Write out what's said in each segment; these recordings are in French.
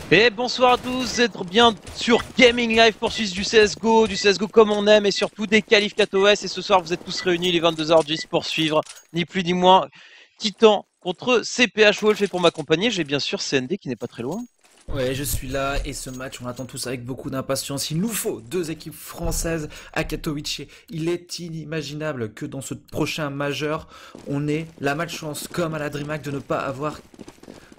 Et bonsoir à tous, vous êtes bien sur Gaming Live pour suivre du CSGO comme on aime et surtout des qualifs KTOS. Et ce soir vous êtes tous réunis les 22h10 pour suivre ni plus ni moins Titan contre CPH Wolf. Et pour m'accompagner j'ai bien sûr CND qui n'est pas très loin. Ouais, je suis là et ce match, on l'attend tous avec beaucoup d'impatience. Il nous faut deux équipes françaises à Katowice. Il est inimaginable que dans ce prochain majeur, on ait la malchance, comme à la DreamHack, de ne pas avoir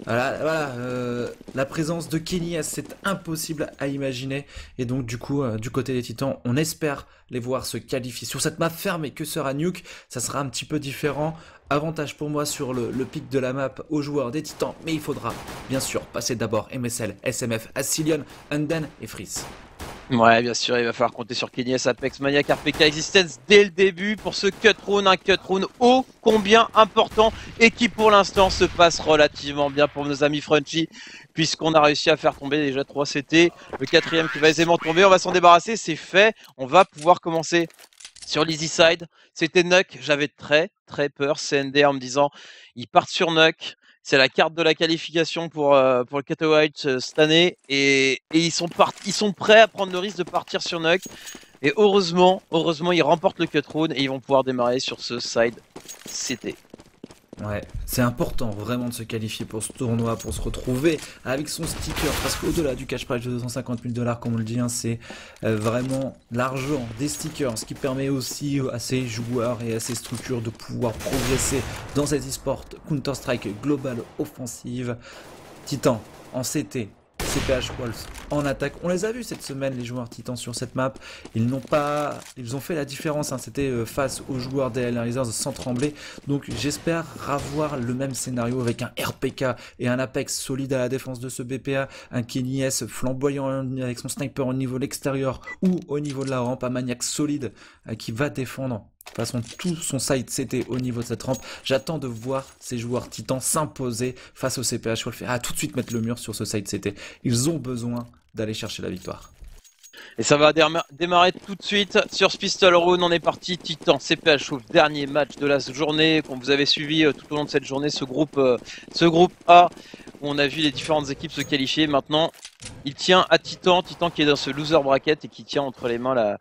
la présence de Kenny. C'est impossible à imaginer. Et donc, du coup, du côté des Titans, on espère les voir se qualifier. Sur cette map fermée que sera Nuke, ça sera un petit peu différent. Avantage pour moi sur le pic de la map aux joueurs des Titans, mais il faudra bien sûr passer d'abord MSL, SMF, Ascilion, Unden et Freeze. Ouais, bien sûr, il va falloir compter sur Kenny, Apex, Maniac, RPK, Existence dès le début pour ce cut round, un cut round ô combien important et qui pour l'instant se passe relativement bien pour nos amis Frenchy puisqu'on a réussi à faire tomber déjà 3 CT, le quatrième qui va aisément tomber, on va s'en débarrasser, c'est fait, on va pouvoir commencer sur l'easy side. C'était Nuck, j'avais très peur, CND en me disant ils partent sur Nuck. C'est la carte de la qualification pour le Katowice cette année et ils sont prêts à prendre le risque de partir sur Nuck. Et heureusement, ils remportent le cut round et ils vont pouvoir démarrer sur ce side CT. Ouais, c'est important vraiment de se qualifier pour ce tournoi, pour se retrouver avec son sticker, parce qu'au-delà du cash prize de 250 000 $, comme on le dit, hein, c'est vraiment l'argent des stickers, ce qui permet aussi à ces joueurs et à ces structures de pouvoir progresser dans ces e-sports Counter-Strike Global Offensive. Titan en CT, CPH Wolves en attaque. On les a vus cette semaine, les joueurs Titans sur cette map. Ils ont fait la différence. Hein. C'était face aux joueurs des Hellraisers sans trembler. Donc j'espère avoir le même scénario avec un RPK et un Apex solide à la défense de ce BPA. Un Kenny S flamboyant avec son sniper au niveau de l'extérieur ou au niveau de la rampe. Un Maniac solide qui va défendre de toute façon tout son side CT au niveau de cette rampe. J'attends de voir ces joueurs Titans s'imposer face au CPH Wolf et tout de suite mettre le mur sur ce side CT. Ils ont besoin d'aller chercher la victoire. Et ça va démarrer tout de suite sur ce Pistol Round. On est parti, Titan, CPH Wolf, dernier match de la journée. Comme vous avez suivi tout au long de cette journée, ce groupe A, où on a vu les différentes équipes se qualifier. Maintenant, il tient à Titan qui est dans ce loser bracket et qui tient entre les mains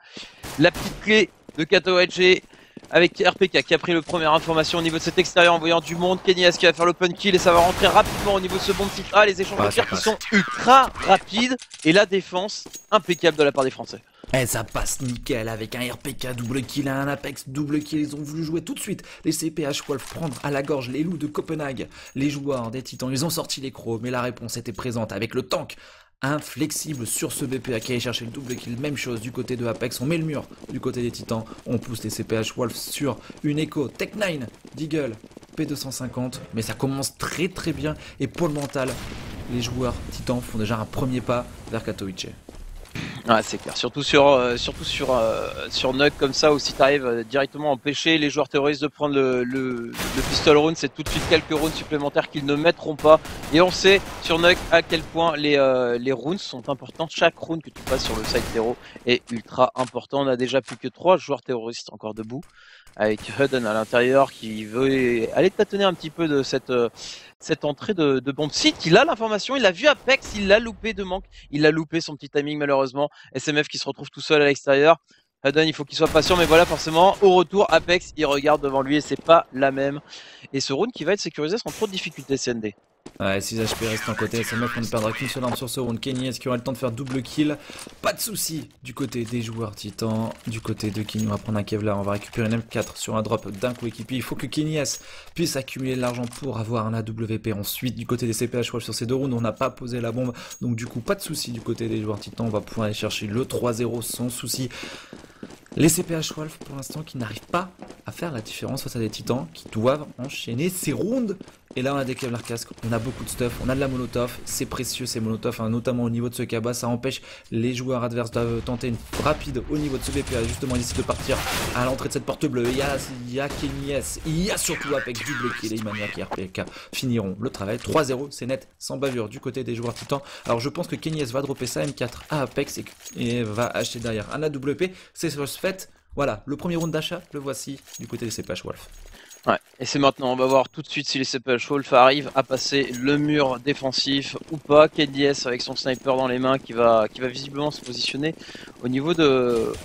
la petite clé de Katowice. Avec RPK qui a pris le première information au niveau de cet extérieur en voyant du monde. Kenny S qui va faire l'open kill et ça va rentrer rapidement au niveau de ce bon titre A. Les échanges de tirs qui sont ultra rapides et la défense impeccable de la part des Français. Et ça passe nickel avec un RPK double kill et un Apex double kill. Ils ont voulu jouer tout de suite les CPH Wolf, prendre à la gorge les loups de Copenhague. Les joueurs des Titans, ils ont sorti les crocs, mais la réponse était présente avec le tank inflexible sur ce BPA qui allait chercher le double kill. Même chose du côté de Apex, on met le mur du côté des Titans, on pousse les CPH Wolf sur une Echo Tech9 Deagle P250, mais ça commence très bien et pour le mental, les joueurs Titans font déjà un premier pas vers Katowice. Ouais, c'est clair. Surtout sur Nuck comme ça, où si tu arrives directement à empêcher les joueurs terroristes de prendre le pistol round, c'est tout de suite quelques rounds supplémentaires qu'ils ne mettront pas. Et on sait sur Nuck à quel point les rounds sont importants. Chaque round que tu passes sur le side terreau est ultra important. On a déjà plus que 3 joueurs terroristes encore debout, avec Hudden à l'intérieur qui veut aller tâtonner un petit peu de cette entrée de bombe site. Il a l'information, il a vu Apex, il l'a loupé de manque, il a loupé son petit timing malheureusement. SMF qui se retrouve tout seul à l'extérieur. Hudden, il faut qu'il soit patient, mais voilà, forcément, au retour, Apex, il regarde devant lui et c'est pas la même. Et ce round qui va être sécurisé sans trop de difficultés, CND. Ouais, 6 HP reste en côté SMF, on ne perdra qu'une seule arme sur ce round. Kenny, est-ce qu'il aura le temps de faire double kill? Pas de souci du côté des joueurs Titans. Du côté de Kenny, on va prendre un Kevlar, on va récupérer une M4 sur un drop d'un coéquipier. Il faut que Kenny S puisse accumuler de l'argent pour avoir un AWP. Ensuite, du côté des CPH Wolf sur ces deux rounds, on n'a pas posé la bombe. Donc du coup, pas de souci du côté des joueurs Titans. On va pouvoir aller chercher le 3-0 sans souci. Les CPH Wolf pour l'instant qui n'arrivent pas à faire la différence face à des Titans qui doivent enchaîner ces rounds. Et là on a des Kevlar casques, on a beaucoup de stuff, on a de la molotov, c'est précieux ces molotov, hein, notamment au niveau de ce cabas, ça empêche les joueurs adverses de tenter une rapide au niveau de ce BPA. Justement il décide de partir à l'entrée de cette porte bleue, il y a Kenny S, il y a surtout Apex double kill et Maniac et RPK finiront le travail. 3-0, c'est net, sans bavure du côté des joueurs Titans. Alors je pense que Kenny S va dropper sa M4 à Apex et va acheter derrière un AWP, c'est fait. Voilà, le premier round d'achat, le voici du côté des CPH Wolf. Ouais, et c'est maintenant, on va voir tout de suite si les CPH Wolf arrivent à passer le mur défensif ou pas. KDS avec son sniper dans les mains qui va visiblement se positionner au niveau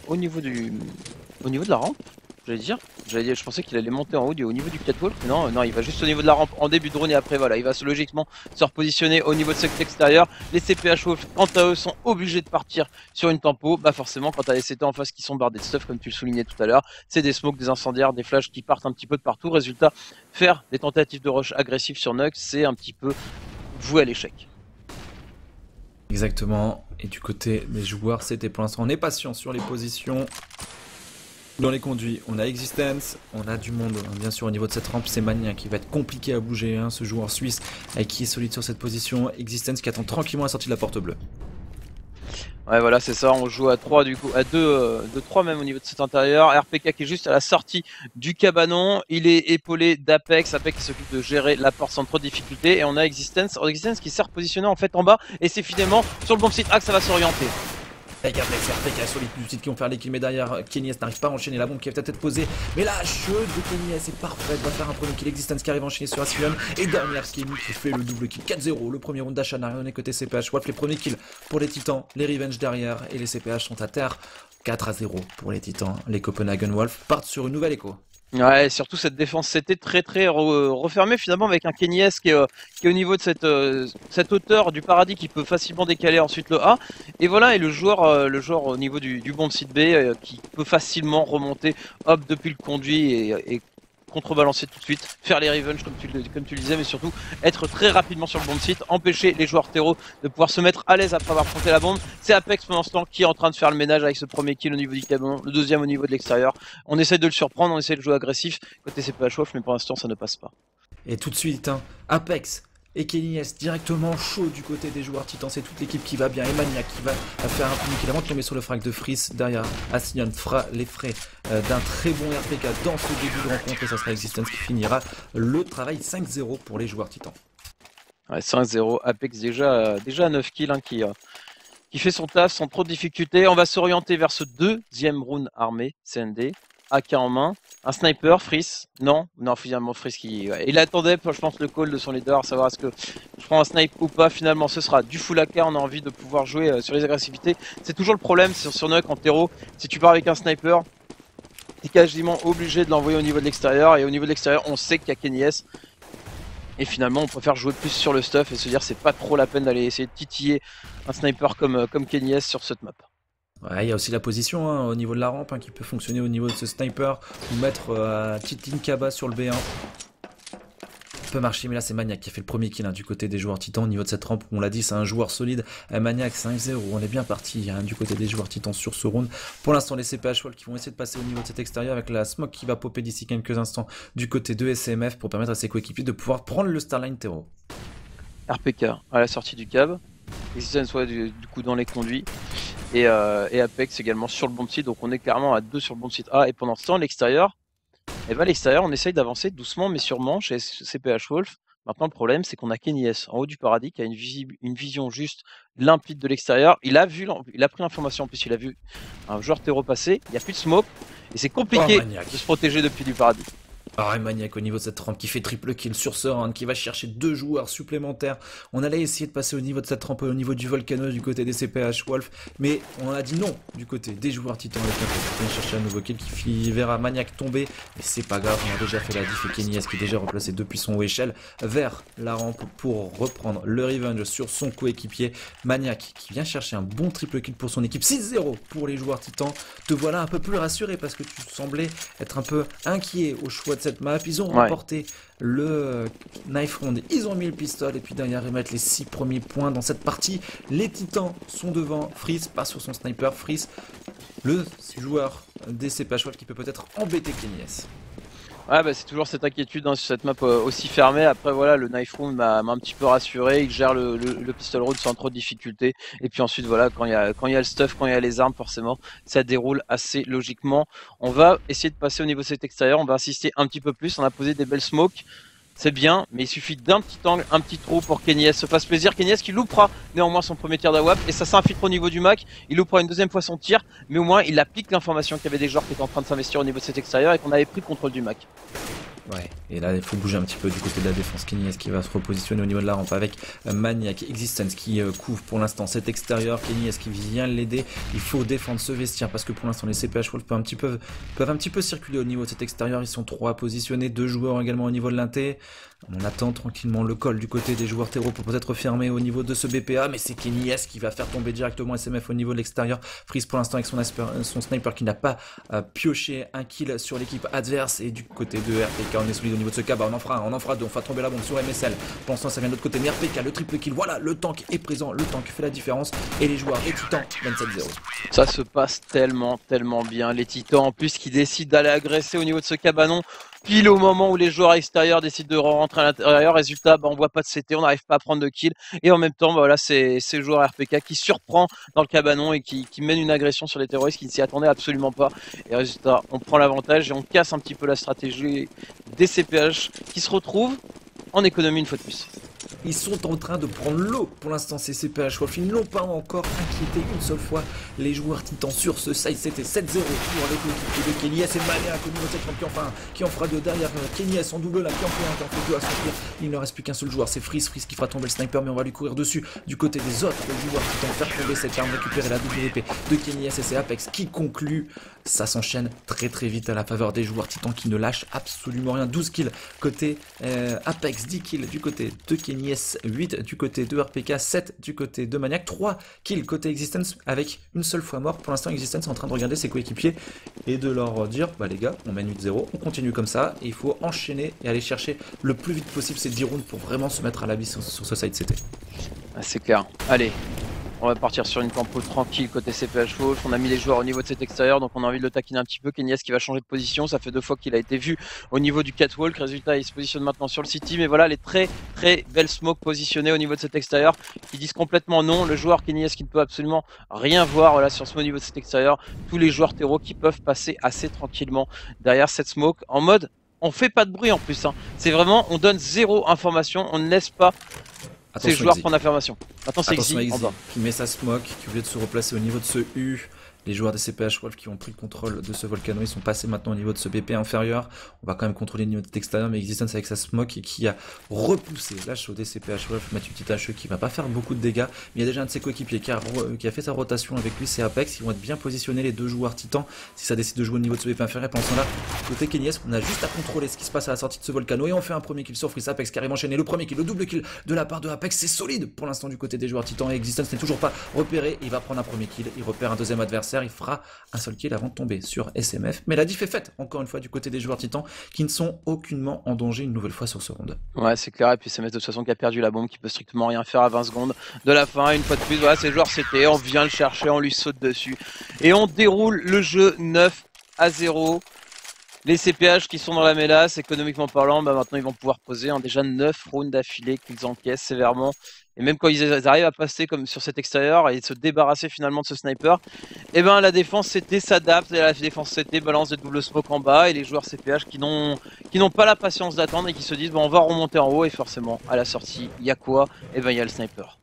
au niveau de la rampe. Je pensais qu'il allait monter en haut au niveau du catwalk, mais non, il va juste au niveau de la rampe en début de drone et après voilà, il va logiquement se repositionner au niveau de cet extérieur. Les CPH Wolf, quant à eux, sont obligés de partir sur une tempo. Bah forcément, quand t'as les CT en face qui sont bardés de stuff, comme tu le soulignais tout à l'heure, c'est des smokes, des incendiaires, des flashs qui partent un petit peu de partout. Résultat, faire des tentatives de rush agressifs sur Nux, c'est un petit peu voué à l'échec. Exactement. Et du côté des joueurs, c'était pour l'instant, on est patient sur les positions. Dans les conduits, on a Existence, on a du monde, hein, bien sûr au niveau de cette rampe, c'est Mania qui va être compliqué à bouger, hein, ce joueur suisse qui est solide sur cette position. Existence qui attend tranquillement la sortie de la porte bleue. Ouais voilà c'est ça, on joue à 3 du coup, à 2-3 même au niveau de cet intérieur. RPK qui est juste à la sortie du cabanon, il est épaulé d'Apex, Apex qui s'occupe de gérer la porte sans trop de difficulté. Et on a Existence qui s'est repositionné en fait en bas et c'est finalement sur le bon site A que ça va s'orienter. Avec Apex, RPK solide du site qui vont faire les kills, mais derrière Kenyes n'arrive pas à enchaîner la bombe qui va peut-être être posée. Mais la chute de Kenyes est parfaite, va faire un premier kill. Existence qui arrive à enchaîner sur Asylum. Et dernière Kenny qui fait le double kill 4-0. Le premier round d'Achanari, on est côté CPH. Wolf, les premiers kills pour les Titans, les Revenge derrière et les CPH sont à terre. 4-0 pour les Titans. Les Copenhagen Wolf partent sur une nouvelle écho. Ouais, surtout cette défense c'était très refermée finalement avec un Kenyes qui est au niveau de cette hauteur du paradis qui peut facilement décaler ensuite le A. Et voilà, et le joueur au niveau du bon site B qui peut facilement remonter hop depuis le conduit et contrebalancer tout de suite, faire les revenge comme tu le disais, mais surtout être très rapidement sur le bon site, empêcher les joueurs terreau de pouvoir se mettre à l'aise après avoir planté la bombe. C'est Apex pendant ce temps qui est en train de faire le ménage avec ce premier kill au niveau du cabanon, le deuxième au niveau de l'extérieur. On essaie de le surprendre, on essaie de jouer agressif côté CPH Wolf, mais pour l'instant ça ne passe pas. Et tout de suite, hein, Apex et Kenyes directement chaud du côté des joueurs Titans, c'est toute l'équipe qui va bien, et Maniac qui va faire un premier kill avant de tomber sur le frag de Freeze. Derrière, Asinian fera les frais d'un très bon RPK dans ce début de rencontre et ça sera Existence qui finira le travail 5-0 pour les joueurs Titans. Ouais, 5-0, Apex déjà à 9 kills hein, qui fait son taf sans trop de difficultés. On va s'orienter vers ce deuxième round armé, CND. AK en main, un sniper, Freeze, non, finalement Freeze qui... Ouais. Il attendait, je pense, le call de son leader, savoir est-ce que je prends un snipe ou pas, finalement ce sera du full AK, on a envie de pouvoir jouer sur les agressivités. C'est toujours le problème sur Nuke en terreau, si tu pars avec un sniper, t'es quasiment obligé de l'envoyer au niveau de l'extérieur, et au niveau de l'extérieur on sait qu'il y a Kenyes. Et finalement on préfère jouer plus sur le stuff et se dire c'est pas trop la peine d'aller essayer de titiller un sniper comme Kenyes sur cette map. Ouais, il y a aussi la position hein, au niveau de la rampe hein, qui peut fonctionner au niveau de ce sniper ou mettre Titlin Kaba sur le B1. Ça peut marcher, mais là c'est Maniac qui a fait le premier kill hein, du côté des joueurs Titans au niveau de cette rampe. On l'a dit, c'est un joueur solide. Maniac 5-0, on est bien parti hein, du côté des joueurs Titans sur ce round. Pour l'instant, les CPH Wolf qui vont essayer de passer au niveau de cet extérieur avec la smoke qui va popper d'ici quelques instants du côté de SMF pour permettre à ses coéquipiers de pouvoir prendre le Starline Terreau. RPK à la sortie du cab, Existence soit du coup dans les conduits. Et Apex également sur le bon site, donc on est clairement à 2 sur le bon site A. Et pendant ce temps, l'extérieur, on essaye d'avancer doucement mais sûrement chez CPH Wolf. Maintenant, le problème, c'est qu'on a Kenyes en haut du paradis qui a une vision juste limpide de l'extérieur. Il a pris l'information, en plus, il a vu un joueur terreau passer. Il n'y a plus de smoke et c'est compliqué de se protéger depuis du paradis. Ah, Maniac au niveau de cette rampe qui fait triple kill sur ce round, qui va chercher 2 joueurs supplémentaires. On allait essayer de passer au niveau de cette rampe, au niveau du Volcano, du côté des CPH Wolf, mais on a dit non du côté des joueurs Titans avec un peu chercher un nouveau kill qui verra Maniac tomber. Mais c'est pas grave, on a déjà fait la diff et Kenyes qui est déjà replacé depuis son échelle vers la rampe pour reprendre le revenge sur son coéquipier. Maniac qui vient chercher un bon triple kill pour son équipe. 6-0 pour les joueurs Titans. Te voilà un peu plus rassuré parce que tu semblais être un peu inquiet au choix de cette map. Ils ont remporté le knife round, ils ont mis le pistolet et puis derrière ils mettent les 6 premiers points dans cette partie. Les Titans sont devant, Freeze passe sur son sniper, Freeze le joueur des CPH Wolf qui peut peut-être embêter Kenyes. Ouais bah c'est toujours cette inquiétude hein, sur cette map aussi fermée. Après voilà, le knife round m'a un petit peu rassuré, il gère le pistol round sans trop de difficultés. Et puis ensuite voilà, quand il y a le stuff, quand il y a les armes, forcément ça déroule assez logiquement. On va essayer de passer au niveau de cet extérieur, on va insister un petit peu plus, on a posé des belles smokes. C'est bien, mais il suffit d'un petit angle, un petit trou pour Kenyes se fasse plaisir. Kenyes qui loupera néanmoins son premier tir d'AWAP et ça s'infiltre au niveau du Mac. Il loupera une deuxième fois son tir, mais au moins il applique l'information qu'il y avait des joueurs qui étaient en train de s'investir au niveau de cet extérieur et qu'on avait pris le contrôle du Mac. Ouais, et là il faut bouger un petit peu du côté de la défense. Kenny qui va se repositionner au niveau de la rampe avec Maniac, Existence qui couvre pour l'instant cet extérieur. Kenny qui vient l'aider. Il faut défendre ce vestiaire parce que pour l'instant les CPH Wolf peuvent un petit peu circuler au niveau de cet extérieur. Ils sont 3 positionnés, 2 joueurs également au niveau de l'inté. On attend tranquillement le call du côté des joueurs terreau pour peut-être fermer au niveau de ce BPA, mais c'est Kenny qui va faire tomber directement SMF au niveau de l'extérieur. Freeze pour l'instant avec son sniper qui n'a pas pioché un kill sur l'équipe adverse. Et du côté de RPK, on est solide au niveau de ce cas, on en fera deux, on fera tomber la bombe sur MSL. Pour l'instant ça vient de l'autre côté, mais RPK, le triple kill, voilà, le tank est présent, le tank fait la différence. Et les joueurs, les titans, 27-0. Ça se passe tellement bien, les titans en plus qui décident d'aller agresser au niveau de ce cabanon. Pile au moment où les joueurs extérieurs décident de rentrer à l'intérieur, résultat, on voit pas de CT, on n'arrive pas à prendre de kill. Et en même temps, voilà, c'est le joueur RPK qui surprend dans le cabanon et qui mène une agression sur les terroristes qui ne s'y attendaient absolument pas. Et résultat, on prend l'avantage et on casse un petit peu la stratégie des CPH qui se retrouvent en économie une fois de plus. Ils sont en train de prendre l'eau. Pour l'instant, ces CPH Wolf, ils n'ont pas encore inquiété une seule fois les joueurs titans sur ce side. C'était 7-0 pour les coéquipiers de Kenny. Et Maniac au niveau de cette rampe qui en fera deux derrière. Kenny en double là, qui en fait un, qui en fait deux à son pire. Il ne reste plus qu'un seul joueur, c'est Freeze qui fera tomber le sniper, mais on va lui courir dessus. Du côté des autres joueurs titans, faire tomber cette arme, récupérer la WP de Kenny et c'est Apex qui conclut. Ça s'enchaîne très vite à la faveur des joueurs titans qui ne lâchent absolument rien. 12 kills côté Apex, 10 kills du côté de Kenny, 8 du côté de RPK, 7 du côté de Maniac, 3 kills côté Existence avec une seule fois mort. Pour l'instant, Existence est en train de regarder ses coéquipiers et de leur dire bah les gars, on mène 8-0, on continue comme ça et il faut enchaîner et aller chercher le plus vite possible ces 10 rounds pour vraiment se mettre à l'abri sur ce side CT. Ah, c'est clair. Allez. On va partir sur une tempo tranquille côté CPH Wolf. On a mis les joueurs au niveau de cet extérieur, donc on a envie de le taquiner un petit peu. Kenny qui va changer de position. Ça fait 2 fois qu'il a été vu au niveau du catwalk. Résultat, il se positionne maintenant sur le city. Mais voilà, les très belles smokes positionnées au niveau de cet extérieur qui disent complètement non. Le joueur Kenny qui ne peut absolument rien voir voilà, sur ce niveau de cet extérieur. Tous les joueurs terreau qui peuvent passer assez tranquillement derrière cette smoke en mode on fait pas de bruit en plus. Hein. C'est vraiment, on donne zéro information. On ne laisse pas ces joueurs prendre l'information. Maintenant c'est Xi en bas. Qui met sa smoke, qui au lieu de se replacer au niveau de ce U, les joueurs des CPH Wolf qui ont pris le contrôle de ce volcano, ils sont passés maintenant au niveau de ce BP inférieur. On va quand même contrôler le niveau de l'extérieur, mais Existence avec sa smoke et qui a repoussé la chaude des CPH Wolf, Mathieu Titache qui va pas faire beaucoup de dégâts. Mais il y a déjà un de ses coéquipiers qui a fait sa rotation avec lui, c'est Apex. Ils vont être bien positionnés les deux joueurs titans si ça décide de jouer au niveau de ce BP inférieur. Pendant ce temps-là, côté Kenny, on a juste à contrôler ce qui se passe à la sortie de ce volcano et on fait un premier kill sur Freeze. Apex qui arrive enchaîné le premier kill, le double kill de la part de Apex, c'est solide pour l'instant du côté des joueurs titans et Existence n'est toujours pas repéré. Il va prendre un premier kill, il repère un deuxième adversaire, il fera un seul kill avant de tomber sur SMF, mais la diff est faite encore une fois du côté des joueurs titans qui ne sont aucunement en danger une nouvelle fois sur ce round. Ouais c'est clair, et puis SMF de toute façon qui a perdu la bombe, qui peut strictement rien faire à 20 secondes de la fin. Une fois de plus, voilà, ces joueurs CT, on vient le chercher, on lui saute dessus et on déroule le jeu 9-0. Les CPH qui sont dans la mélasse, économiquement parlant, maintenant ils vont pouvoir poser déjà 9 rounds d'affilée qu'ils encaissent sévèrement. Et même quand ils arrivent à passer comme sur cet extérieur et se débarrasser finalement de ce sniper, et la défense CT s'adapte et la défense CT balance des doubles smokes en bas et les joueurs CPH qui n'ont pas la patience d'attendre et qui se disent on va remonter en haut et forcément à la sortie il y a quoi? Il y a le sniper.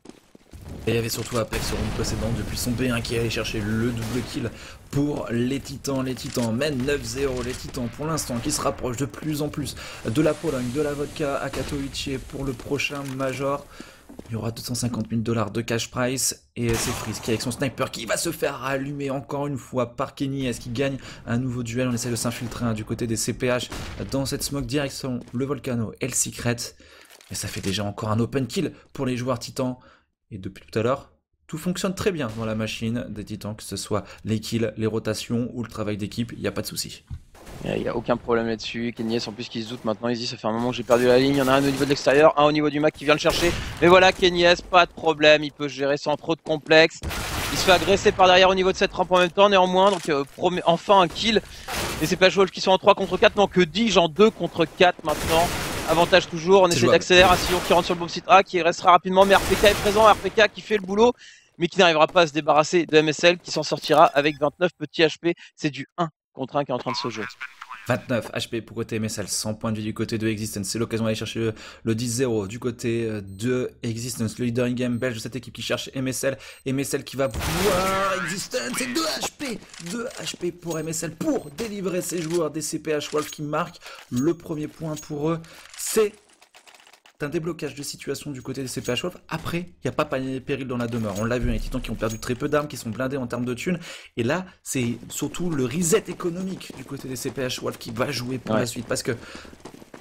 Et il y avait surtout Apex au round précédent depuis son B1 qui allait chercher le double kill pour les titans. Les titans mènent 9-0, les titans pour l'instant qui se rapprochent de plus en plus de la Pologne, de la vodka à Katowice pour le prochain major. Il y aura 250 000 $ de cash price et c'est Freeze qui avec son sniper qui va se faire allumer encore une fois par Kenny. Est-ce qu'il gagne un nouveau duel? On essaie de s'infiltrer du côté des CPH dans cette smoke direction le volcano et le secret. Et ça fait déjà encore un open kill pour les joueurs titans. Et depuis tout à l'heure, tout fonctionne très bien dans la machine des titans, que ce soit les kills, les rotations ou le travail d'équipe, il n'y a pas de souci. Il n'y a aucun problème là-dessus. Kenny en plus qui se doute maintenant, il se dit ça fait un moment que j'ai perdu la ligne. Il y en a un au niveau de l'extérieur, un au niveau du Mac qui vient le chercher. Mais voilà, Kenny pas de problème, il peut gérer sans trop de complexe. Il se fait agresser par derrière au niveau de cette rampe en même temps, néanmoins. Donc enfin un kill. Et c'est pas Wolf qui sont en 3 contre 4, non que dis-je en 2 contre 4 maintenant. Avantage toujours, on essaie d'accélérer un sillon qui rentre sur le bomb site A, qui restera rapidement, mais RPK est présent, RPK qui fait le boulot, mais qui n'arrivera pas à se débarrasser de MSL, qui s'en sortira avec 29 petits HP. C'est du 1 contre 1 qui est en train de se jouer. 29 HP pour côté MSL, 100 points de vie du côté de Existence. C'est l'occasion d'aller chercher le 10-0 du côté de Existence. Le leader in-game belge de cette équipe qui cherche MSL. MSL qui va pouvoir Existence et 2 HP. 2 HP pour MSL pour délivrer ses joueurs des CPH Wolf qui marquent le premier point pour eux. C'est un déblocage de situation du côté des CPH Wolf. Après, il n'y a pas péril dans la demeure. On l'a vu, les titans qui ont perdu très peu d'armes, qui sont blindés en termes de thunes. Et là, c'est surtout le reset économique du côté des CPH Wolf qui va jouer pour la suite. Parce que,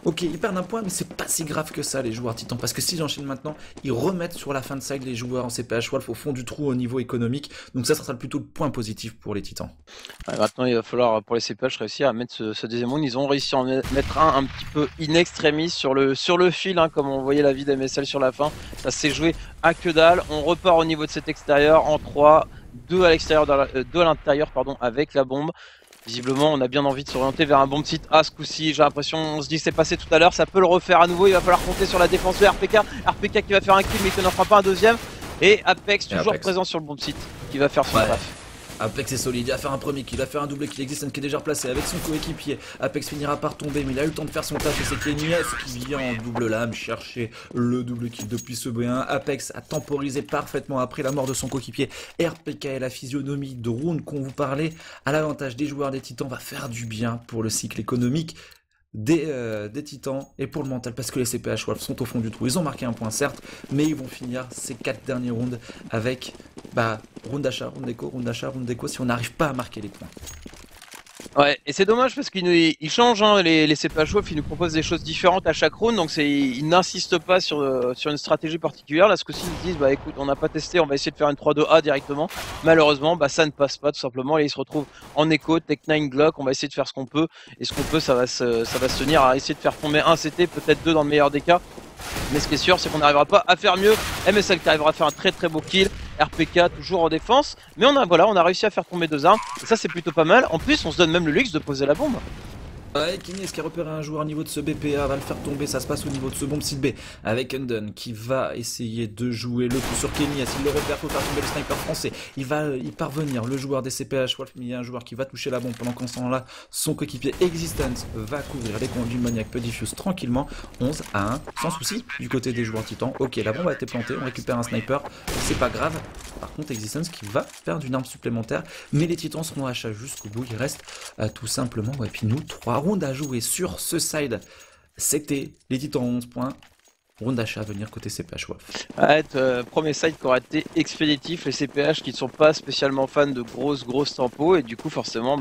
ok, ils perdent un point, mais c'est pas si grave que ça, les joueurs titans. Parce que s'ils enchaînent maintenant, ils remettent sur la fin de side les joueurs en CPH Wolf au fond du trou au niveau économique. Donc ça sera plutôt le point positif pour les titans. Maintenant, il va falloir, pour les CPH, réussir à mettre ce deuxième round. Ils ont réussi à en mettre un petit peu in extremis sur le fil, hein, comme on voyait la vie d'MSL sur la fin. Ça s'est joué à que dalle. On repart au niveau de cet extérieur en 3, 2 à l'extérieur, 2 à l'intérieur, pardon, avec la bombe. Visiblement, on a bien envie de s'orienter vers un bon site à ce coup-ci. J'ai l'impression, on se dit que c'est passé tout à l'heure, ça peut le refaire à nouveau. Il va falloir compter sur la défense de RPK. RPK qui va faire un kill, mais qui n'en fera pas un deuxième. Et Apex, toujours présent sur le bon site, qui va faire son taf. Apex est solide, il va faire un premier kill, il va faire un double kill, Existence qui est déjà replacé avec son coéquipier. Apex finira par tomber, mais il a eu le temps de faire son taf et c'est Kenyes qui vient en double lame chercher le double kill depuis ce B1. Apex a temporisé parfaitement après la mort de son coéquipier. RPK et la physionomie de round qu'on vous parlait à l'avantage des joueurs des titans va faire du bien pour le cycle économique des titans et pour le mental parce que les CPH Wolf sont au fond du trou. Ils ont marqué un point certes, mais ils vont finir ces 4 derniers rounds avec round d'achat, round déco, round d'achat, round déco si on n'arrive pas à marquer les points. Ouais, et c'est dommage parce qu'ils changent, hein, les CPH Wolf, ils nous proposent des choses différentes à chaque round, donc ils n'insistent pas sur une stratégie particulière. Là, ce que ils disent, bah écoute, on n'a pas testé, on va essayer de faire une 3-2A directement. Malheureusement, ça ne passe pas tout simplement, et ils se retrouvent en écho, Tech9 Glock, on va essayer de faire ce qu'on peut, et ce qu'on peut, ça va se tenir à essayer de faire tomber un CT, peut-être 2 dans le meilleur des cas. Mais ce qui est sûr, c'est qu'on n'arrivera pas à faire mieux. MSL qui arrivera à faire un très très beau kill. RPK toujours en défense. Mais on a réussi à faire tomber 2 armes. Et ça, c'est plutôt pas mal. En plus, on se donne même le luxe de poser la bombe. Ouais, Kenyes qui a repéré un joueur au niveau de ce BPA va le faire tomber, ça se passe au niveau de ce bombe site B avec Undone qui va essayer de jouer le coup sur Kenyes, il le repère, faut faire tomber le sniper français, il va y parvenir, le joueur des CPH Wolf, mais il y a un joueur qui va toucher la bombe pendant qu'en ce temps-là, son coéquipier Existence va couvrir les conduits de maniaque peu diffuse tranquillement, 11 à 1, sans souci du côté des joueurs titans. Ok, la bombe a été plantée, on récupère un sniper, c'est pas grave. Par contre, Existence qui va perdre une arme supplémentaire, mais les titans seront à achat jusqu'au bout, il reste tout simplement, et puis nous, 3 rounds à jouer sur ce side. C'était les titans 11 points. Round d'achat à venir côté CPH Wolf. Premier side qui aura été expéditif. Les CPH qui ne sont pas spécialement fans de grosses tempos. Et du coup, forcément,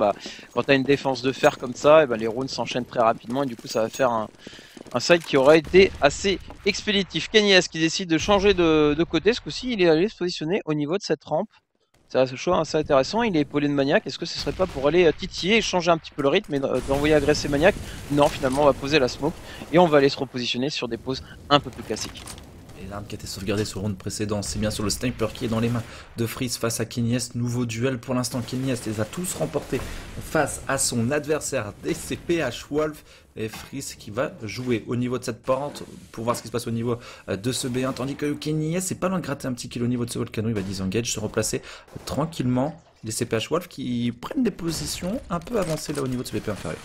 quand tu as une défense de fer comme ça, les rounds s'enchaînent très rapidement. Et du coup, ça va faire un side qui aurait été assez expéditif. Kenyes qui décide de changer de côté. Ce coup-ci, il est allé se positionner au niveau de cette rampe. C'est un choix assez intéressant, il est épaulé de Maniac, est-ce que ce serait pas pour aller titiller et changer un petit peu le rythme et d'envoyer agresser Maniac? Non, finalement on va poser la smoke et on va aller se repositionner sur des poses un peu plus classiques. Et l'arme qui a été sauvegardée sur le round précédent, c'est bien sûr le sniper qui est dans les mains de Freeze face à Kenyes. Nouveau duel pour l'instant, Kenyes les a tous remportés face à son adversaire des CPH Wolf. Et Freeze qui va jouer au niveau de cette porte pour voir ce qui se passe au niveau de ce B1, tandis que Kenyes est pas loin de gratter un petit kill au niveau de ce volcano. Il va disengage, se replacer tranquillement. Les CPH Wolf qui prennent des positions un peu avancées là au niveau de ce BP inférieur.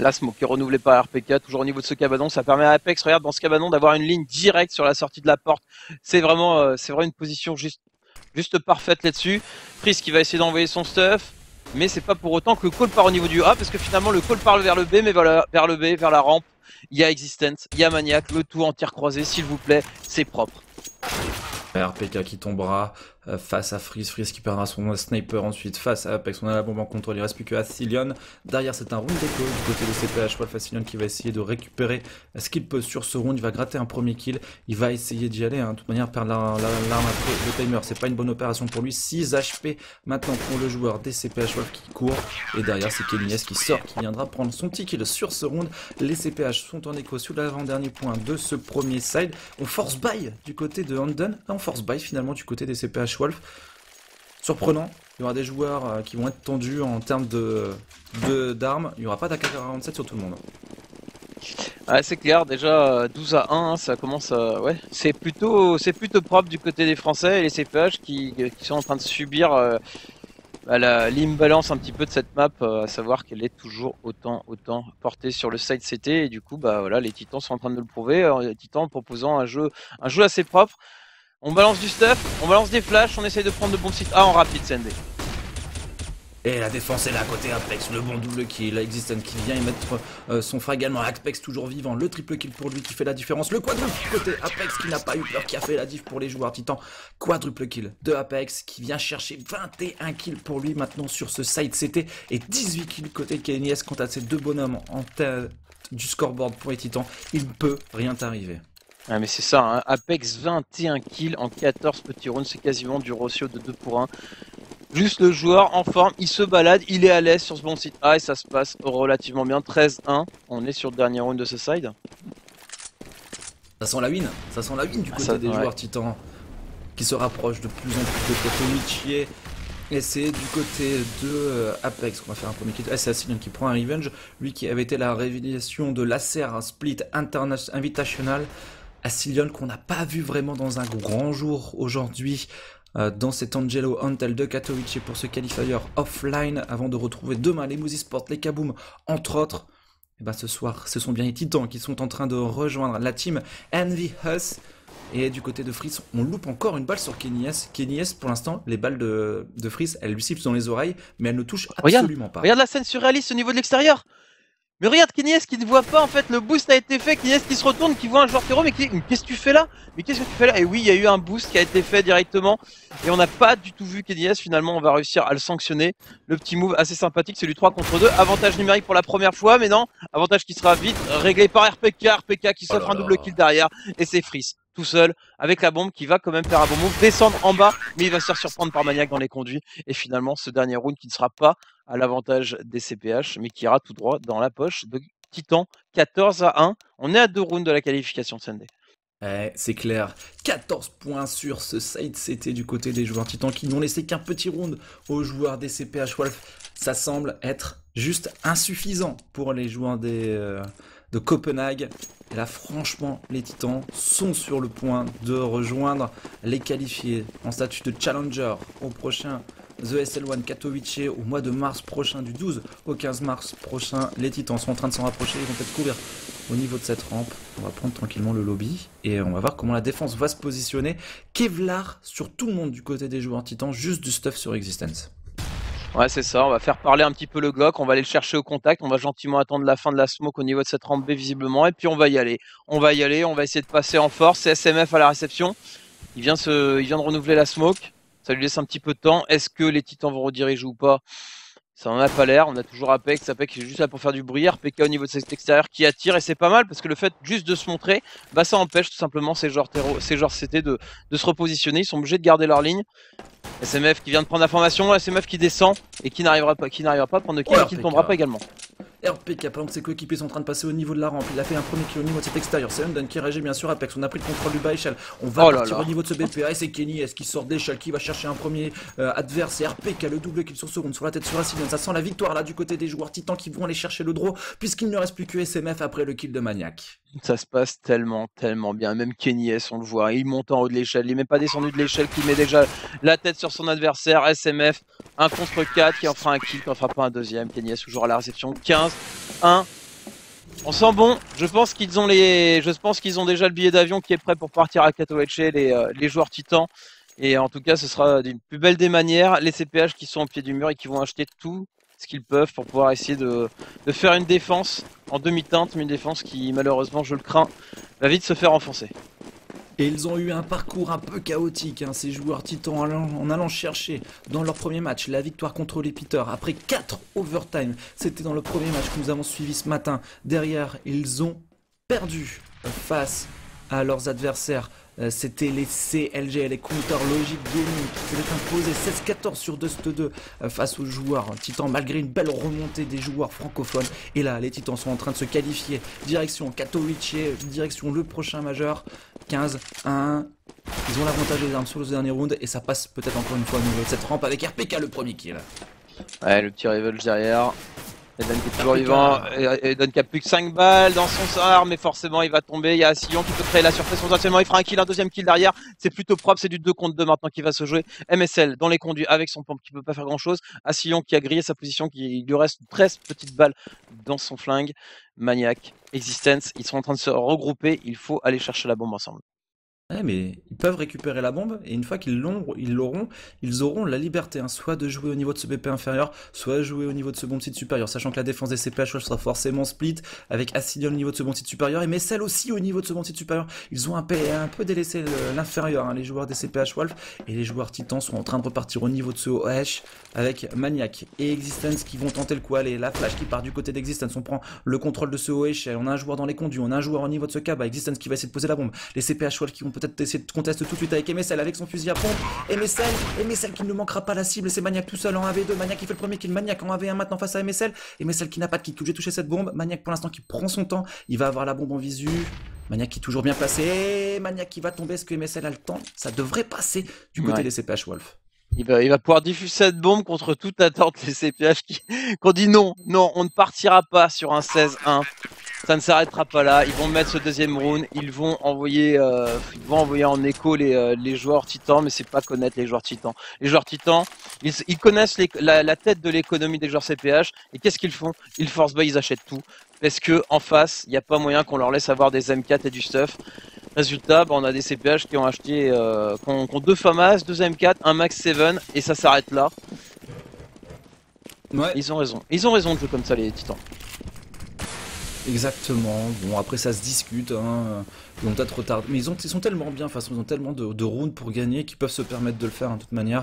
La smoke est renouvelée par RPK, toujours au niveau de ce cabanon, ça permet à Apex, regarde dans ce cabanon, d'avoir une ligne directe sur la sortie de la porte. C'est vraiment une position juste parfaite là-dessus. Freeze qui va essayer d'envoyer son stuff. Mais c'est pas pour autant que le call part au niveau du A, parce que finalement le call part vers le B, mais vers le B, vers la rampe, il y a Existence, il y a Maniac, le tout en tir croisé, s'il vous plaît, c'est propre. RPK qui tombera face à Freeze, Freeze qui perdra son sniper ensuite face à Apex. On a la bombe en contrôle, il reste plus que Asilion. Derrière c'est un round d'écho du côté de CPH Wolf. Asilion qui va essayer de récupérer ce qu'il peut sur ce round, il va gratter un premier kill, il va essayer d'y aller, de toute manière perdre l'arme après le timer, c'est pas une bonne opération pour lui. 6 HP maintenant pour le joueur des CPH Wolf qui court, et derrière c'est Kenyes qui sort, qui viendra prendre son petit kill sur ce round. Les CPH sont en écho sur l'avant-dernier point de ce premier side. On force buy du côté de Undone, on force buy finalement du côté des CPH Wolf. Surprenant, il y aura des joueurs qui vont être tendus en termes d'armes, il n'y aura pas d'AK-47 sur tout le monde. C'est clair, déjà 12 à 1, ça commence à... Ouais, c'est plutôt propre du côté des Français et les CPH qui sont en train de subir l'imbalance un petit peu de cette map, à savoir qu'elle est toujours autant portée sur le side CT, et du coup bah voilà, les Titans sont en train de le prouver, les Titans proposant un jeu assez propre. On balance du stuff, on balance des flashs, on essaye de prendre de bons sites A en rapide CND. Et la défense est là, côté Apex, le bon double kill, Existent qui vient y mettre son frag également, Apex toujours vivant, le triple kill pour lui qui fait la différence, le quadruple côté Apex qui n'a pas eu peur, qui a fait la diff pour les joueurs titans, quadruple kill de Apex qui vient chercher 21 kills pour lui maintenant sur ce side CT et 18 kills côté KNS quant à ces deux bonhommes en tête du scoreboard pour les titans, il ne peut rien t'arriver. Ah mais c'est ça, hein. Apex 21 kills en 14 petits rounds, c'est quasiment du ratio de 2 pour 1. Juste le joueur en forme, il se balade, il est à l'aise sur ce bon site A et ça se passe relativement bien. 13-1, on est sur le dernier round de ce side. Ça sent la win du côté des joueurs titans qui se rapprochent de plus en plus de côté Michier. Et c'est du côté de Apex qu'on va faire un premier kill. C'est Asilion qui prend un revenge, lui qui avait été la révélation de l'Acer, un split invitational. Asilion qu'on n'a pas vu vraiment dans un grand jour aujourd'hui. Dans cet Angelo Antel de Katowice pour ce qualifier offline avant de retrouver demain les Mousy Sport, les Kaboom entre autres. Et bah ce soir ce sont bien les Titans qui sont en train de rejoindre la team Envy Us. Et du côté de Freeze, on loupe encore une balle sur Kenny S. Kenny S, pour l'instant, les balles de Freeze, elles lui sifflent dans les oreilles, mais elles ne touchent absolument pas. Regarde la scène surréaliste au niveau de l'extérieur. Mais regarde Kenny S qui ne voit pas en fait, le boost a été fait, Kenny S qui se retourne, qui voit un joueur terreau, mais qu'est-ce que tu fais là? Mais qu'est-ce que tu fais là? Et oui, il y a eu un boost qui a été fait directement, et on n'a pas du tout vu Kenny S, finalement on va réussir à le sanctionner. Le petit move assez sympathique, c'est du 3 contre 2, avantage numérique pour la première fois, mais non, avantage qui sera vite réglé par RPK qui s'offre un double kill derrière, et c'est Freeze, tout seul, avec la bombe qui va quand même faire un bon move, descendre en bas, mais il va se faire surprendre par Maniac dans les conduits, et finalement ce dernier round qui ne sera pas à l'avantage des CPH, mais qui ira tout droit dans la poche de Titan, 14-1. On est à 2 rounds de la qualification de Sunday. C'est clair, 14 points sur ce side CT du côté des joueurs Titans qui n'ont laissé qu'un petit round aux joueurs des CPH Wolf. Ça semble être juste insuffisant pour les joueurs de Copenhague. Et là, franchement, les Titans sont sur le point de rejoindre les qualifiés en statut de challenger au prochain The SL1 Katowice au mois de mars prochain, du 12 au 15 mars prochain. Les Titans sont en train de s'en rapprocher, ils vont peut-être courir au niveau de cette rampe. On va prendre tranquillement le lobby et on va voir comment la défense va se positionner. Kevlar sur tout le monde du côté des joueurs Titans, juste du stuff sur Existence. Ouais, c'est ça, on va faire parler un petit peu le Glock, on va aller le chercher au contact, on va gentiment attendre la fin de la smoke au niveau de cette rampe B visiblement, et puis on va y aller. On va essayer de passer en force, c'est SMF à la réception, il vient de renouveler la smoke. Ça lui laisse un petit peu de temps. Est-ce que les Titans vont rediriger ou pas? Ça n'en a pas l'air. On a toujours Apex. Apex est juste là pour faire du bruit. RPK au niveau de cet extérieur qui attire. Et c'est pas mal parce que le fait juste de se montrer, bah ça empêche tout simplement ces joueurs CT de se repositionner. Ils sont obligés de garder leur ligne. SMF qui vient de prendre la formation. SMF qui descend et qui n'arrivera pas à prendre de kill et qui ne tombera pas également. RPK, pendant que ses coéquipiers sont en train de passer au niveau de la rampe, il a fait un premier kill au niveau de cet extérieur. C'est Undone qui réagit bien sûr. Apex, on a pris le contrôle du bas échelle. On va partir au niveau de ce BPA et c'est Kenny S qui sort d'échelle, qui va chercher un premier adversaire. RPK, le double kill sur seconde sur la tête sur Asilion. Ça sent la victoire là du côté des joueurs Titans qui vont aller chercher le draw puisqu'il ne reste plus que SMF après le kill de Maniac. Ça se passe tellement bien. Même Kenny S, on le voit, il monte en haut de l'échelle. Il n'est même pas descendu de l'échelle, qui met déjà la tête sur son adversaire. SMF, 1 contre 4, qui en fera un kill, qui en fera pas un deuxième. Kenny S toujours à la réception. 15-1. On sent bon. Je pense qu'ils ont déjà le billet d'avion qui est prêt pour partir à Katowice, les joueurs Titans. Et en tout cas, ce sera d'une plus belle des manières. Les CPH qui sont au pied du mur et qui vont acheter tout ce qu'ils peuvent pour pouvoir essayer de faire une défense en demi-teinte, mais une défense qui malheureusement, je le crains, va vite se faire enfoncer. Et ils ont eu un parcours un peu chaotique, hein, ces joueurs Titans, en allant chercher dans leur premier match la victoire contre les Peters après 4 overtime. C'était dans le premier match que nous avons suivi ce matin. Derrière, ils ont perdu face à leurs adversaires. C'était les CLG, les Counter Logic Gaming qui s'étaient imposés 16-14 sur Dust 2 face aux joueurs Titans malgré une belle remontée des joueurs francophones. Et là, les Titans sont en train de se qualifier direction Katowice, direction le prochain majeur. 15-1. Ils ont l'avantage des armes sur le dernier round et ça passe peut-être encore une fois au niveau de cette rampe avec RPK le premier kill. Ouais, le petit Revenge derrière. Eden qui est toujours vivant, Eden qui a plus que 5 balles dans son arme, mais forcément il va tomber. Il y a Sillon qui peut créer la surprise potentiellement. Il fera un kill, un deuxième kill derrière. C'est plutôt propre, c'est du 2 contre 2 maintenant qui va se jouer. MSL dans les conduits avec son pompe qui peut pas faire grand chose. Sillon qui a grillé sa position, il lui reste 13 petites balles dans son flingue. Maniac, Existence, ils sont en train de se regrouper. Il faut aller chercher la bombe ensemble. Ouais, mais ils peuvent récupérer la bombe et une fois qu'ils l'auront, ils auront la liberté, hein, soit de jouer au niveau de ce BP inférieur, soit jouer au niveau de ce bon site supérieur, sachant que la défense des CPH sera forcément split avec Asilion au niveau de ce bon site supérieur et Messel aussi au niveau de ce bon site supérieur. Ils ont un peu délaissé l'inférieur, hein, les joueurs des CPH Wolf, et les joueurs Titans sont en train de repartir au niveau de ce OH avec Maniac et Existence qui vont tenter le coup. Allez, la flash qui part du côté d'Existence, on prend le contrôle de ce OH, on a un joueur dans les conduits, on a un joueur au niveau de ce câble, Existence qui va essayer de poser la bombe, les CPH Wolf qui vont peut-être essayer de contester tout de suite avec MSL avec son fusil à pompe. MSL qui ne manquera pas la cible, c'est Maniac tout seul en 1v2. Maniac qui fait le premier kill, Maniac en 1v1 maintenant face à MSL. MSL qui n'a pas de kill, j'ai touché cette bombe. Maniac pour l'instant qui prend son temps, il va avoir la bombe en visu. Maniac qui est toujours bien placé. Maniac qui va tomber, est-ce que MSL a le temps? Ça devrait passer du côté des CPH Wolf. Il va pouvoir diffuser cette bombe contre toute attente, les CPH qui ont dit non, on ne partira pas sur un 16-1. Ça ne s'arrêtera pas là, ils vont mettre ce deuxième round, ils vont envoyer en écho les joueurs titans, mais c'est pas connaître les joueurs titans. Les joueurs titans, ils connaissent la tête de l'économie des joueurs CPH, et qu'est-ce qu'ils font? Ils force buy, ils achètent tout. Parce que en face, il n'y a pas moyen qu'on leur laisse avoir des M4 et du stuff. Résultat, on a des CPH qui ont acheté, qui ont 2 FAMAS, 2 M4, un Max 7, et ça s'arrête là. Ouais. Ils ont raison de jouer comme ça les titans. Exactement, bon après ça se discute, hein. Ils vont peut-être retarder, mais ils sont tellement bien, de toute façon ils ont tellement de rounds pour gagner qu'ils peuvent se permettre de le faire, hein, de toute manière.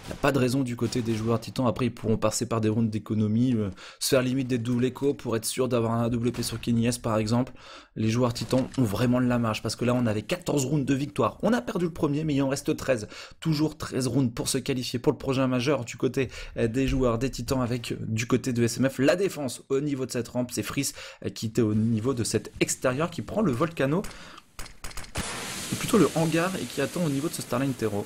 Il n'y a pas de raison du côté des joueurs titans, après ils pourront passer par des rounds d'économie, se faire limite des doubles échos pour être sûr d'avoir un WP sur Kenny S par exemple. Les joueurs titans ont vraiment de la marge, parce que là on avait 14 rounds de victoire, on a perdu le premier mais il en reste 13, toujours 13 rounds pour se qualifier pour le prochain majeur du côté des joueurs des titans, avec du côté de SMF la défense au niveau de cette rampe, c'est Freeze qui était au niveau de cet extérieur qui prend le Volcano, ou plutôt le hangar, et qui attend au niveau de ce Starline Terreau.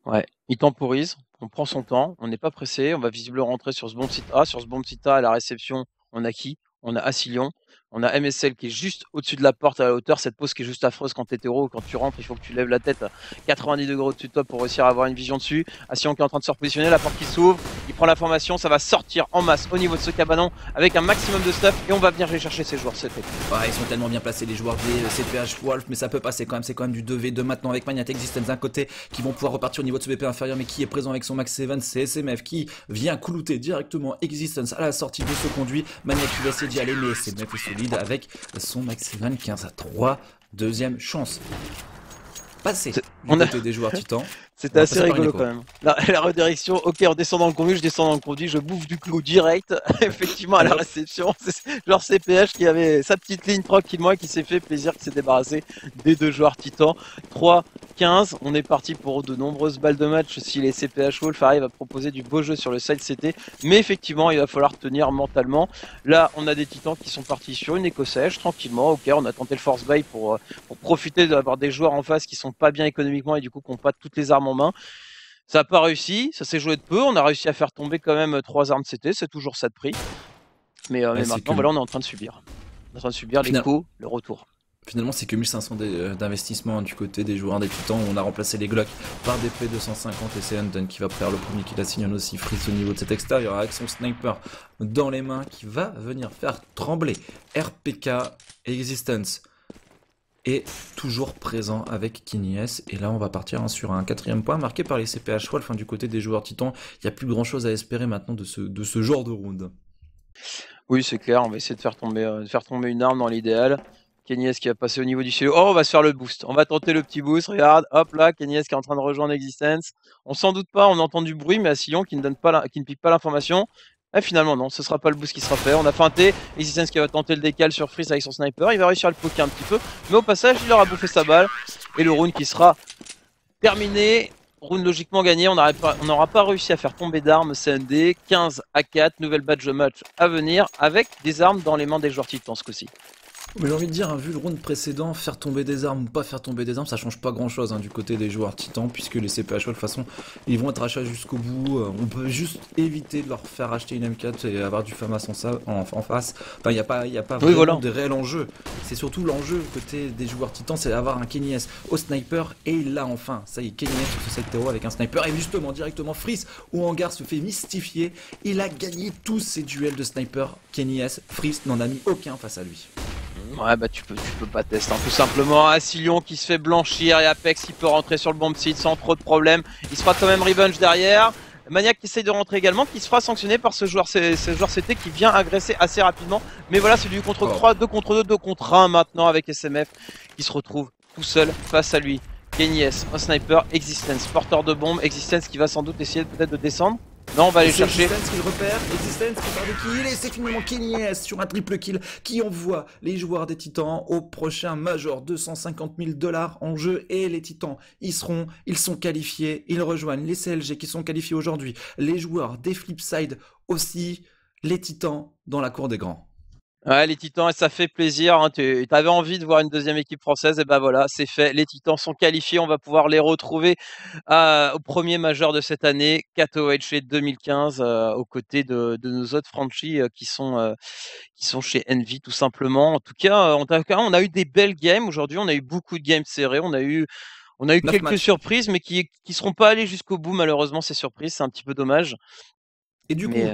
Ouais, il temporise, on prend son temps, on n'est pas pressé, on va visiblement rentrer sur ce bon site A. Sur ce bon site A, à la réception, on a qui? On a Asilion, on a MSL qui est juste au-dessus de la porte à la hauteur, cette pose qui est juste affreuse quand t'es héros, quand tu rentres, il faut que tu lèves la tête à 90 degrés au-dessus de toi pour réussir à avoir une vision dessus. Asilion qui est en train de se repositionner, la porte qui s'ouvre, il prend la formation, ça va sortir en masse au niveau de ce cabanon avec un maximum de stuff, et on va venir aller chercher ces joueurs CP. Ouais, ils sont tellement bien placés les joueurs des CPH Wolf, mais ça peut passer quand même, c'est quand même du 2v2 maintenant avec Maniac Existence d'un côté qui vont pouvoir repartir au niveau de ce BP inférieur, mais qui est présent avec son Max 7, c'est SMF qui vient coulouter directement Existence à la sortie de ce conduit. Maniac qui va essayer d'y aller, mais SMF est solide avec son Max 7 15 à 3, deuxième chance. Passé du côté des joueurs titans. C'était assez rigolo quand même. La redirection, ok, on descend dans le conduit, je descends dans le conduit, je bouffe du clou direct, effectivement à la réception. C'est genre CPH qui avait sa petite ligne tranquillement et qui s'est fait plaisir, qui s'est débarrassé des 2 joueurs titans. 3-15, on est parti pour de nombreuses balles de match si les CPH Wolf arrivent à proposer du beau jeu sur le side CT. Mais effectivement, il va falloir tenir mentalement. Là, on a des titans qui sont partis sur une éco-sèche, tranquillement. Ok, on a tenté le force buy pour profiter d'avoir des joueurs en face qui sont pas bien économiquement et du coup qui n'ont pas toutes les armes en main. Ça n'a pas réussi, ça s'est joué de peu, on a réussi à faire tomber quand même 3 armes CT, c'est toujours ça de prix. Mais maintenant, voilà, on est en train de subir. On est en train de subir l'écho, le retour. Finalement, c'est que 1500 d'investissement du côté des joueurs des titans, où on a remplacé les Glock par des P250, et c'est Undone qui va faire le premier, qui la signale aussi. Freeze au niveau de cet extérieur avec son sniper dans les mains, qui va venir faire trembler RPK. Existence est toujours présent avec Kenny S, et là on va partir sur un 4ème point marqué par les CPH Wolf, du côté des joueurs titans. Il n'y a plus grand chose à espérer maintenant de ce genre de round. Oui, c'est clair, on va essayer de faire tomber une arme dans l'idéal. Kenny S qui va passer au niveau du silo. Oh, on va se faire le boost. On va tenter le petit boost. Regarde, hop là, Kenny S qui est en train de rejoindre Existence. On s'en doute pas, on entend du bruit, mais Asilion qui ne pique pas l'information. Et finalement, non, ce sera pas le boost qui sera fait. On a feinté. Existence qui va tenter le décal sur Freeze avec son sniper. Il va réussir à le poker un petit peu. Mais au passage, il aura bouffé sa balle. Et le round qui sera terminé. Round logiquement gagné. On n'aura pas réussi à faire tomber d'armes. CND 15 à 4. Nouvelle badge match à venir avec des armes dans les mains des joueurs titans ce coup-ci. Mais j'ai envie de dire, hein, vu le round précédent, faire tomber des armes ou pas faire tomber des armes, ça change pas grand chose du côté des joueurs titans, puisque les CPHO, de toute façon, ils vont être achats jusqu'au bout. On peut juste éviter de leur faire acheter une M4 et avoir du FAMAS en face. Enfin, y a pas Oui, vraiment voilà. de réel enjeu. C'est surtout l'enjeu côté des joueurs titans, c'est d'avoir un Kenny S au sniper, et il l'a enfin. Ça y est, Kenny S sur ce 7-0 avec un sniper, et justement, directement, Freeze au hangar se fait mystifier. Il a gagné tous ses duels de sniper. Kenny S, Freeze n'en a mis aucun face à lui. Ouais, bah tu peux pas tester, hein. Tout simplement, Asilion qui se fait blanchir et Apex qui peut rentrer sur le bomb site sans trop de problèmes. Il se fera quand même revenge derrière. Maniac qui essaye de rentrer également, qui se fera sanctionner par ce joueur CT qui vient agresser assez rapidement. Mais voilà, c'est du contre 3, 2 contre 2, 2 contre 1 maintenant avec SMF qui se retrouve tout seul face à lui. Kenny S, un sniper, Existence, porteur de bombe, Existence qui va sans doute essayer peut-être de descendre. Non, on va aller chercher. Existence qui le repère, Existence qui part de kill, et c'est finalement Kenny S sur un triple kill qui envoie les joueurs des Titans au prochain Major. 250 000 $ en jeu, et les Titans, ils sont qualifiés, ils rejoignent les CLG qui sont qualifiés aujourd'hui, les joueurs des Flipside aussi, les Titans dans la cour des grands. Ouais, les Titans, ça fait plaisir, hein. Tu avais envie de voir une deuxième équipe française, et ben voilà, c'est fait. Les Titans sont qualifiés, on va pouvoir les retrouver au premier majeur de cette année, KTOH 2015, aux côtés de nos autres franchises qui sont chez Envy tout simplement. En tout cas, on a eu des belles games aujourd'hui, on a eu beaucoup de games serrés, on a eu 9 quelques matchs. surprises, mais qui seront pas allées jusqu'au bout malheureusement ces surprises, c'est un petit peu dommage. Et du Mais coup,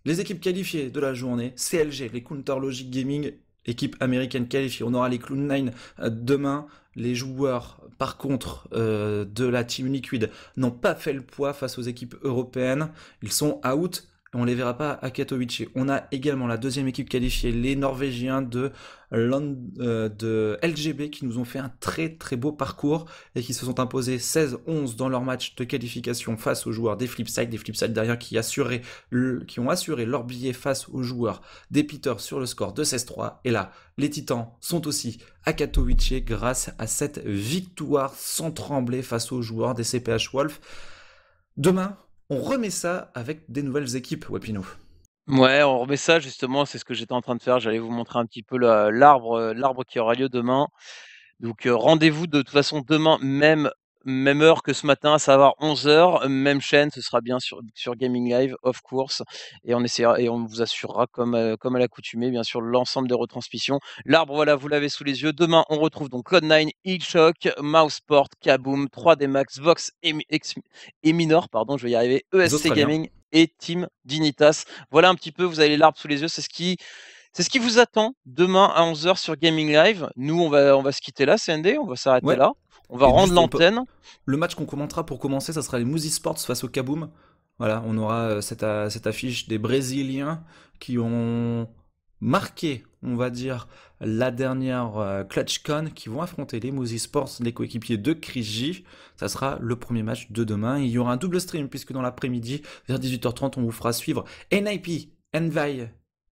les équipes qualifiées de la journée, CLG, les Counter Logic Gaming, équipe américaine qualifiée. On aura les Cloud9 demain. Les joueurs, par contre, de la Team Liquid n'ont pas fait le poids face aux équipes européennes. Ils sont out. On les verra pas à Katowice. On a également la deuxième équipe qualifiée, les Norvégiens de LGB, qui nous ont fait un très très beau parcours et qui se sont imposés 16-11 dans leur match de qualification face aux joueurs des Flipside derrière qui ont assuré leur billet face aux joueurs des Peters sur le score de 16-3. Et là, les Titans sont aussi à Katowice grâce à cette victoire sans trembler face aux joueurs des CPH Wolf. Demain, on remet ça avec des nouvelles équipes, Wapino. ouais, on remet ça justement, c'est ce que j'étais en train de faire. J'allais vous montrer un petit peu l'arbre qui aura lieu demain. Donc rendez-vous de toute façon demain, même heure que ce matin, à savoir 11 h, même chaîne, ce sera bien sur Gaming Live, of course, et on essaiera et on vous assurera comme à l'accoutumée, bien sûr, l'ensemble des retransmissions. L'arbre, voilà, vous l'avez sous les yeux. Demain, on retrouve donc Cloud9, Heatshock, Mouseport, Kaboom, 3D Max, Vox et Minor, pardon, je vais y arriver, Les ESC Australiens. Gaming et Team Dignitas. Voilà un petit peu, vous avez l'arbre sous les yeux, c'est ce qui vous attend demain à 11 h sur Gaming Live. Nous, on va se quitter là, CND, on va s'arrêter Ouais. là. On va Et rendre juste, l'antenne. le match qu'on commentera pour commencer, ça sera les Mousy Sports face au Kaboom. Voilà, on aura cette affiche des Brésiliens qui ont marqué, on va dire, la dernière ClutchCon, qui vont affronter les Mousy Sports, les coéquipiers de Chris J. Ça sera le premier match de demain. Il y aura un double stream, puisque dans l'après-midi, vers 18h30, on vous fera suivre NIP, Envy,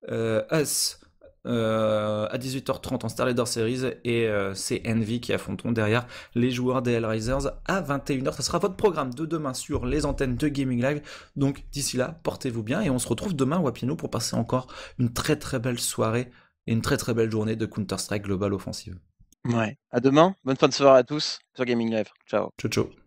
Us, à 18h30 en Star Leader Series, et c'est Envy qui affronteront derrière les joueurs des Hellraisers à 21h. Ça sera votre programme de demain sur les antennes de Gaming Live. Donc d'ici là, portez-vous bien et on se retrouve demain, Wapino, pour passer encore une très très belle soirée et une très très belle journée de Counter-Strike Global Offensive. Ouais. À demain. Bonne fin de soirée à tous sur Gaming Live. Ciao. Ciao ciao.